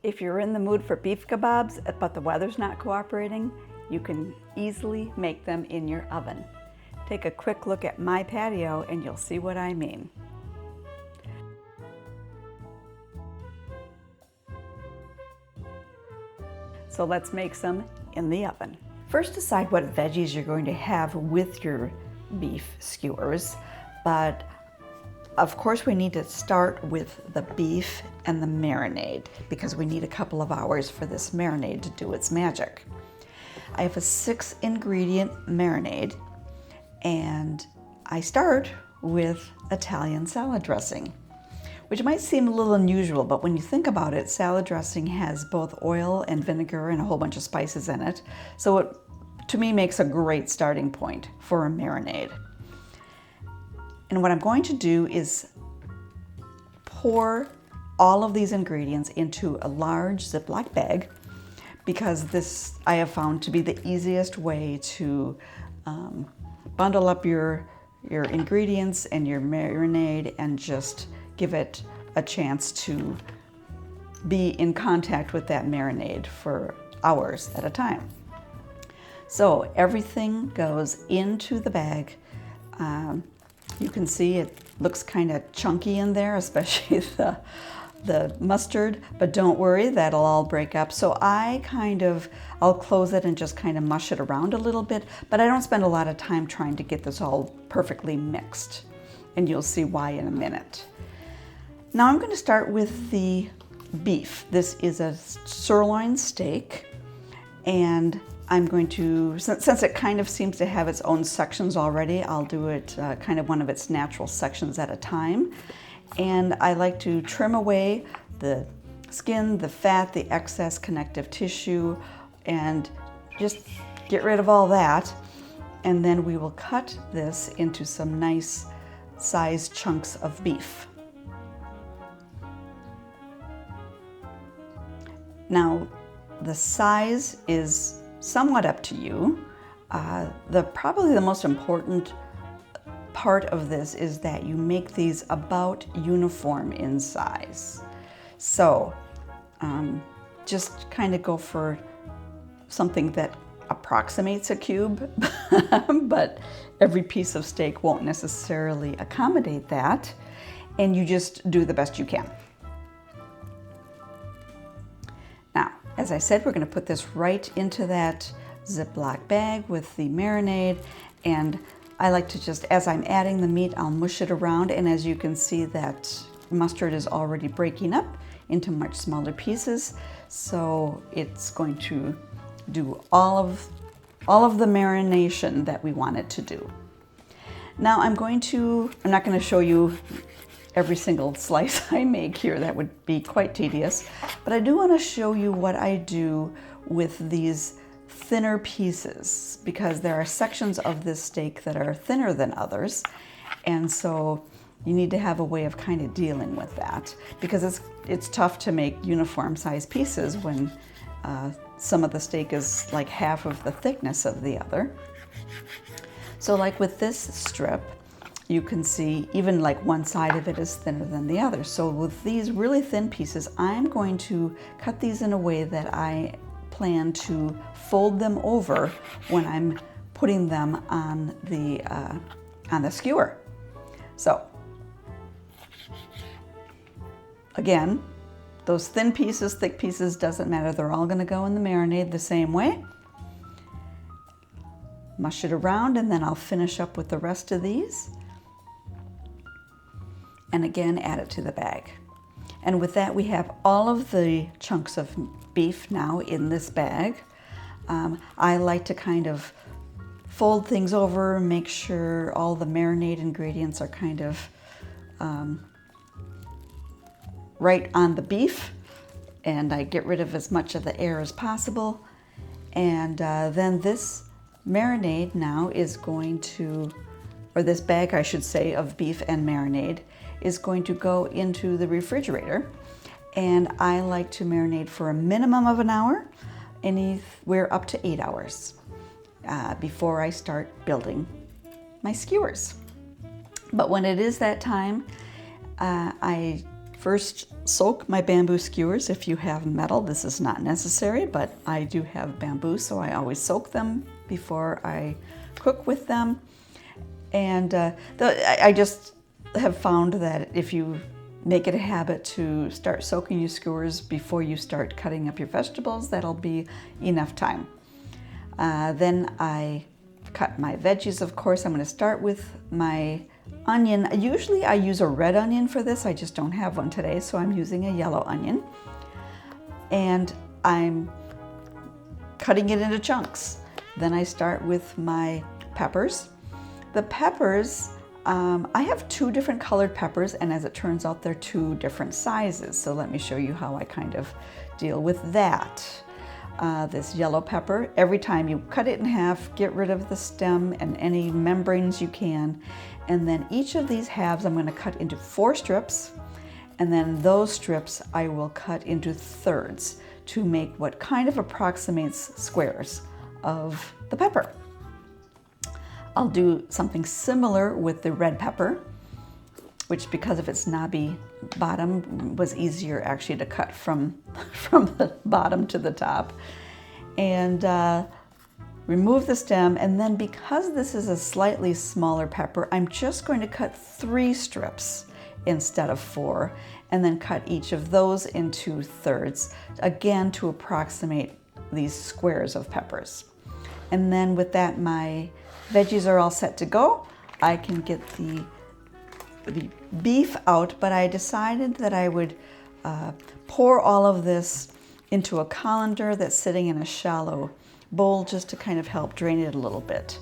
If you're in the mood for beef kebabs, but the weather's not cooperating, you can easily make them in your oven. Take a quick look at my patio and you'll see what I mean. So let's make some in the oven. First, decide what veggies you're going to have with your beef skewers, but of course, we need to start with the beef and the marinade because we need a couple of hours for this marinade to do its magic. I have a 6-ingredient marinade, and I start with Italian salad dressing, which might seem a little unusual, but when you think about it, salad dressing has both oil and vinegar and a whole bunch of spices in it, so it, to me, makes a great starting point for a marinade. And what I'm going to do is pour all of these ingredients into a large Ziploc bag because this I have found to be the easiest way to bundle up your ingredients and your marinade and just give it a chance to be in contact with that marinade for hours at a time. So everything goes into the bag. You can see it looks kind of chunky in there, especially the mustard, but don't worry, that'll all break up. So I'll close it and just kind of mush it around a little bit, but I don't spend a lot of time trying to get this all perfectly mixed, and you'll see why in a minute. Now I'm going to start with the beef. This is a sirloin steak, and I'm going to, since it kind of seems to have its own sections already, I'll do it kind of one of its natural sections at a time. And I like to trim away the skin, the fat, the excess connective tissue, and just get rid of all that. And then we will cut this into some nice sized chunks of beef. Now, the size is somewhat up to you. Probably the most important part of this is that you make these about uniform in size. So just kind of go for something that approximates a cube, but every piece of steak won't necessarily accommodate that, and you just do the best you can. Now, as I said, we're going to put this right into that Ziploc bag with the marinade, and I like to just, as I'm adding the meat, I'll mush it around, and as you can see, that mustard is already breaking up into much smaller pieces, so it's going to do all of the marination that we want it to do. Now I'm not going to show you every single slice I make here, that would be quite tedious, but I do want to show you what I do with these thinner pieces, because there are sections of this steak that are thinner than others, and so you need to have a way of kind of dealing with that, because it's tough to make uniform size pieces when some of the steak is like half of the thickness of the other. So like with this strip, you can see even like one side of it is thinner than the other. So with these really thin pieces, I'm going to cut these in a way that I plan to fold them over when I'm putting them on the skewer. So again, those thin pieces, thick pieces, doesn't matter. They're all going to go in the marinade the same way. Mush it around, and then I'll finish up with the rest of these. And again, add it to the bag. And with that, we have all of the chunks of beef now in this bag. I like to kind of fold things over, make sure all the marinade ingredients are kind of right on the beef, and I get rid of as much of the air as possible. And then this marinade now is going to, or this bag I should say, of beef and marinade is going to go into the refrigerator. And I like to marinate for a minimum of an hour, anywhere up to 8 hours, before I start building my skewers. But when it is that time, first soak my bamboo skewers. If you have metal, this is not necessary, but I do have bamboo, so I always soak them before I cook with them. And I just have found that if you make it a habit to start soaking your skewers before you start cutting up your vegetables, that'll be enough time. Then I cut my veggies, of course. I'm going to start with my onion. Usually I use a red onion for this. I just don't have one today, so I'm using a yellow onion. And I'm cutting it into chunks. Then I start with my peppers. The peppers, I have two different colored peppers, and as it turns out, they're two different sizes. So let me show you how I kind of deal with that. This yellow pepper, every time you cut it in half, get rid of the stem and any membranes you can. And then each of these halves I'm going to cut into 4 strips. And then those strips I will cut into thirds to make what kind of approximates squares of the pepper. I'll do something similar with the red pepper, which, because of its knobby bottom, was easier actually to cut from the bottom to the top. And remove the stem, and then because this is a slightly smaller pepper, I'm just going to cut 3 strips instead of 4, and then cut each of those into thirds, again to approximate these squares of peppers. And then with that, my veggies are all set to go. I can get the beef out, but I decided that I would pour all of this into a colander that's sitting in a shallow bowl just to kind of help drain it a little bit.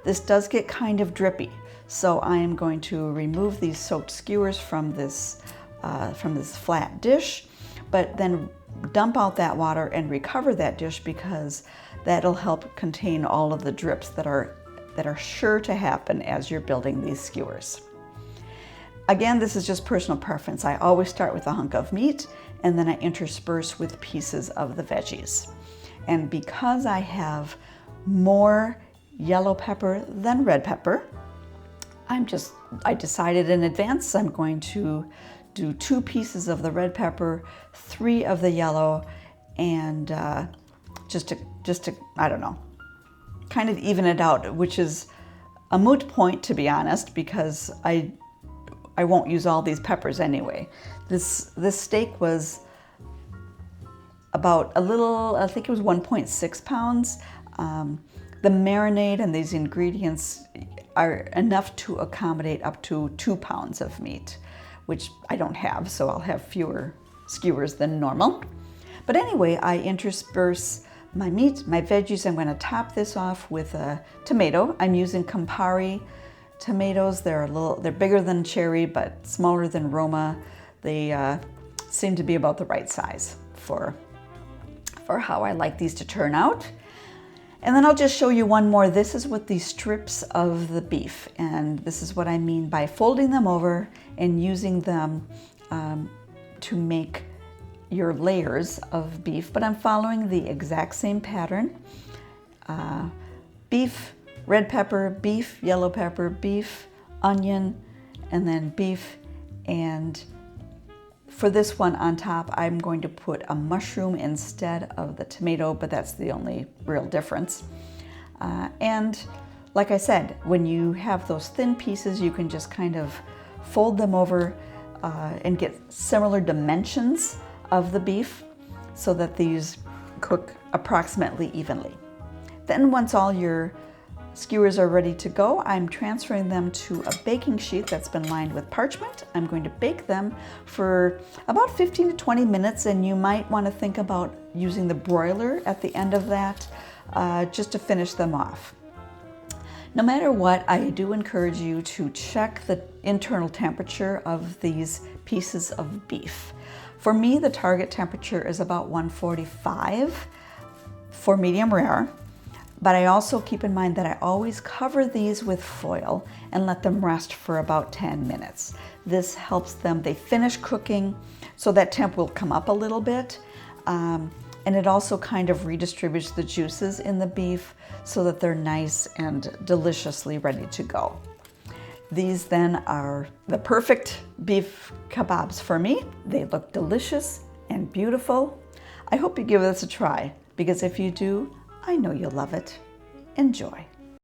This does get kind of drippy, so I am going to remove these soaked skewers from this flat dish, but then dump out that water and recover that dish, because that'll help contain all of the drips that are sure to happen as you're building these skewers. Again, this is just personal preference. I always start with a hunk of meat, and then I intersperse with pieces of the veggies. And because I have more yellow pepper than red pepper, I decided in advance I'm going to do 2 pieces of the red pepper, 3 of the yellow, and just to I don't know, kind of even it out, which is a moot point, to be honest, because I won't use all these peppers anyway. This steak was about I think it was 1.6 pounds. The marinade and these ingredients are enough to accommodate up to 2 pounds of meat, which I don't have, so I'll have fewer skewers than normal. But anyway, I intersperse my meat, my veggies. I'm going to top this off with a tomato. I'm using Campari tomatoes. They're bigger than cherry, but smaller than Roma. They seem to be about the right size for how I like these to turn out. And then I'll just show you one more. This is with the strips of the beef, and this is what I mean by folding them over and using them to make your layers of beef, but I'm following the exact same pattern. Beef, red pepper, beef, yellow pepper, beef, onion, and then beef. And for this one on top, I'm going to put a mushroom instead of the tomato, but that's the only real difference. And like I said, when you have those thin pieces, you can just kind of fold them over and get similar dimensions of the beef so that these cook approximately evenly. Then once all your skewers are ready to go, I'm transferring them to a baking sheet that's been lined with parchment. I'm going to bake them for about 15 to 20 minutes, and you might want to think about using the broiler at the end of that just to finish them off. No matter what, I do encourage you to check the internal temperature of these pieces of beef. For me, the target temperature is about 145 for medium rare. But I also keep in mind that I always cover these with foil and let them rest for about 10 minutes. This helps them, they finish cooking, so that temp will come up a little bit. And it also kind of redistributes the juices in the beef so that they're nice and deliciously ready to go. These then are the perfect beef kebabs for me. They look delicious and beautiful. I hope you give this a try, because if you do, I know you'll love it. Enjoy.